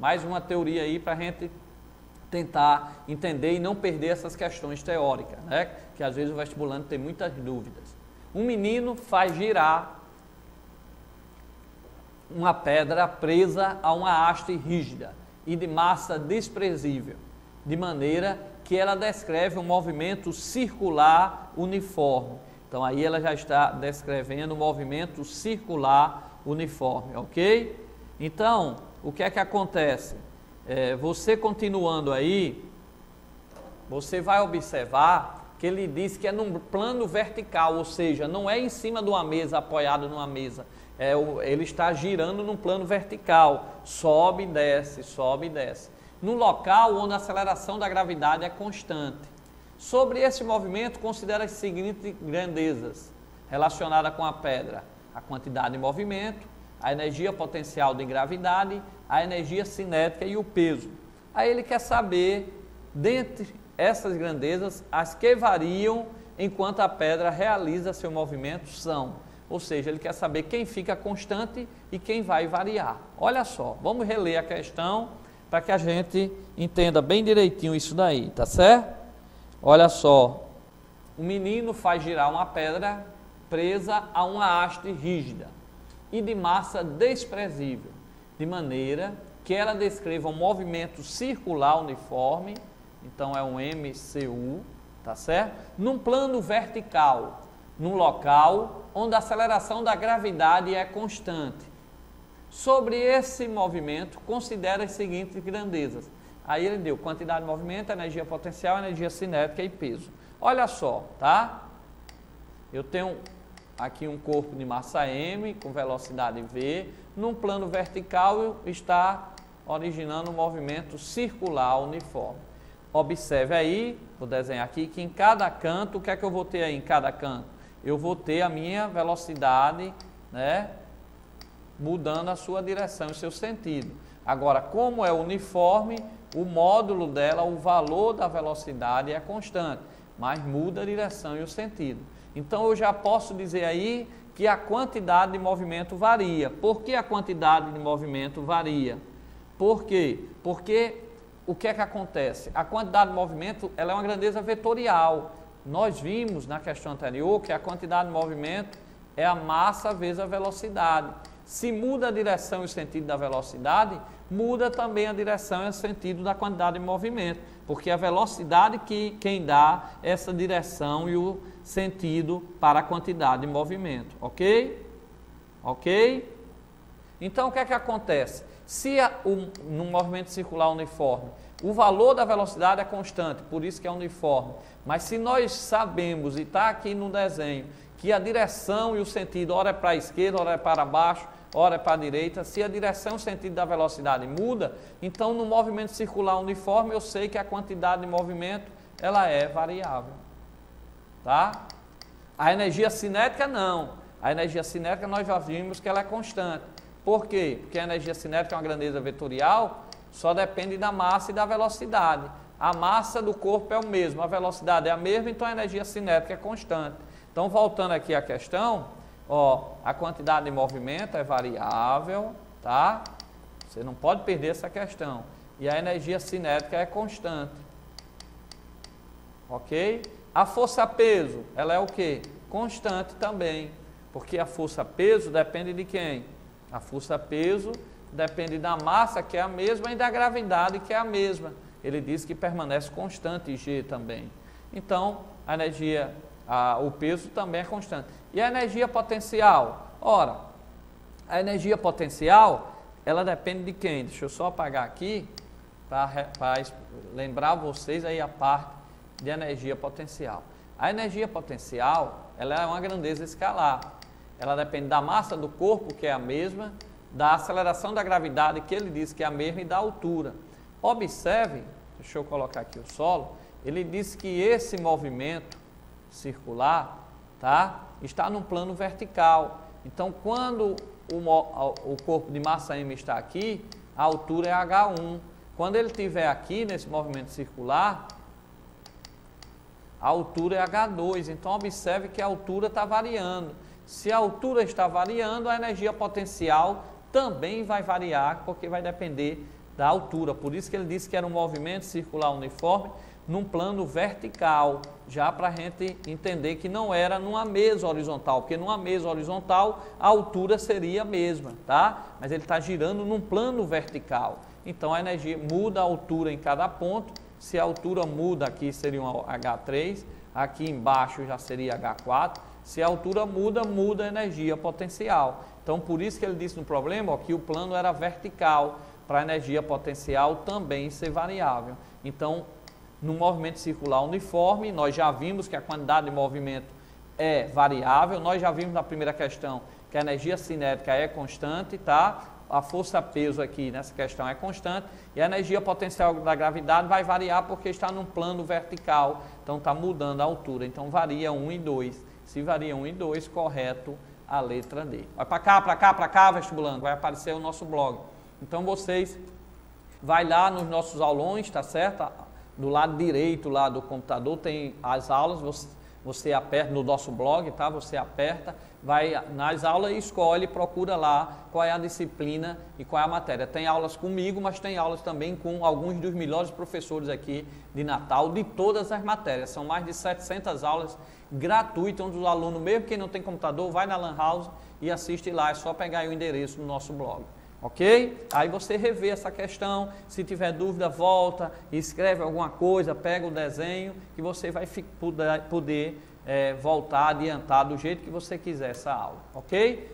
Mais uma teoria aí para a gente tentar entender e não perder essas questões teóricas, né? Que às vezes o vestibulando tem muitas dúvidas. Um menino faz girar uma pedra presa a uma haste rígida e de massa desprezível, de maneira que ela descreve um movimento circular uniforme. Então aí ela já está descrevendo um movimento circular uniforme, ok? Então, o que é que acontece? Você continuando aí, você vai observar que ele diz que é num plano vertical, ou seja, não é em cima de uma mesa, apoiado numa mesa. Ele está girando num plano vertical, sobe e desce, sobe e desce. No local onde a aceleração da gravidade é constante. Sobre esse movimento, considera as seguintes grandezas relacionadas com a pedra: a quantidade de movimento, a energia potencial de gravidade, a energia cinética e o peso. Aí ele quer saber, dentre essas grandezas, as que variam enquanto a pedra realiza seu movimento são. Ou seja, ele quer saber quem fica constante e quem vai variar. Olha só, vamos reler a questão para que a gente entenda bem direitinho isso daí, tá certo? Olha só, o menino faz girar uma pedra presa a uma haste rígida e de massa desprezível, de maneira que ela descreva um movimento circular uniforme, então é um MCU, tá certo? Num plano vertical, num local onde a aceleração da gravidade é constante. Sobre esse movimento, considera as seguintes grandezas. Aí ele deu quantidade de movimento, energia potencial, energia cinética e peso. Olha só, tá? Eu tenho aqui um corpo de massa M com velocidade V, num plano vertical está originando um movimento circular uniforme. Observe aí, vou desenhar aqui, que em cada canto, o que é que eu vou ter aí em cada canto? Eu vou ter a minha velocidade, né, mudando a sua direção e o seu sentido. Agora, como é uniforme, o módulo dela, o valor da velocidade é constante, mas muda a direção e o sentido. Então, eu já posso dizer aí que a quantidade de movimento varia. Por que a quantidade de movimento varia? Por quê? Porque o que é que acontece? A quantidade de movimento ela é uma grandeza vetorial. Nós vimos na questão anterior que a quantidade de movimento é a massa vezes a velocidade. Se muda a direção e o sentido da velocidade, muda também a direção e o sentido da quantidade de movimento, porque a velocidade quem dá essa direção e o sentido para a quantidade de movimento, ok? Ok? Então, o que é que acontece? Se num movimento circular uniforme, o valor da velocidade é constante, por isso que é uniforme, mas se nós sabemos, e está aqui no desenho, que a direção e o sentido, ora é para a esquerda, ora é para baixo, ora é para a direita, se a direção e o sentido da velocidade muda, então no movimento circular uniforme eu sei que a quantidade de movimento ela é variável, tá? A energia cinética não, a energia cinética nós já vimos que ela é constante. Por quê? Porque a energia cinética é uma grandeza vetorial, só depende da massa e da velocidade. A massa do corpo é o mesmo, a velocidade é a mesma, então a energia cinética é constante. Então, voltando aqui à questão, ó, a quantidade de movimento é variável, tá? Você não pode perder essa questão. E a energia cinética é constante. Ok? A força-peso, ela é o quê? Constante também. Porque a força-peso depende de quem? A força-peso depende da massa, que é a mesma, e da gravidade, que é a mesma. Ele diz que permanece constante, G também. Então, a energia... o peso também é constante. E a energia potencial? Ora, a energia potencial, ela depende de quem? Deixa eu só apagar aqui, para lembrar vocês aí a parte de energia potencial. A energia potencial, ela é uma grandeza escalar. Ela depende da massa do corpo, que é a mesma, da aceleração da gravidade, que ele diz que é a mesma, e da altura. Observe, deixa eu colocar aqui o solo, ele diz que esse movimento circular, tá, está num plano vertical. Então, quando o corpo de massa M está aqui, a altura é H1. Quando ele estiver aqui, nesse movimento circular, a altura é H2. Então, observe que a altura está variando. Se a altura está variando, a energia potencial também vai variar, porque vai depender da altura. Por isso que ele disse que era um movimento circular uniforme num plano vertical, já para a gente entender que não era numa mesa horizontal, porque numa mesa horizontal a altura seria a mesma, tá? Mas ele está girando num plano vertical. Então a energia muda a altura em cada ponto. Se a altura muda aqui seria um H3, aqui embaixo já seria H4. Se a altura muda, muda a energia potencial. Então por isso que ele disse no problema, ó, que o plano era vertical, para a energia potencial também ser variável. Então, no movimento circular uniforme, nós já vimos que a quantidade de movimento é variável, nós já vimos na primeira questão que a energia cinética é constante, tá? A força-peso aqui nessa questão é constante, e a energia potencial da gravidade vai variar porque está num plano vertical, então está mudando a altura, então varia 1 e 2. Se varia 1 e 2, correto a letra D. Vai para cá, para cá, para cá, vestibulando, vai aparecer o nosso blog. Então vocês, vai lá nos nossos aulões, tá certo? Do lado direito lá do computador tem as aulas, você aperta no nosso blog, tá? Você aperta, vai nas aulas e escolhe, procura lá qual é a disciplina e qual é a matéria. Tem aulas comigo, mas tem aulas também com alguns dos melhores professores aqui de Natal, de todas as matérias. São mais de 700 aulas gratuitas, onde os alunos, mesmo quem não tem computador, vai na Lan House e assiste lá. É só pegar aí o endereço no nosso blog. Ok? Aí você revê essa questão, se tiver dúvida, volta, escreve alguma coisa, pega o desenho, que você vai poder voltar, adiantar do jeito que você quiser essa aula. Ok?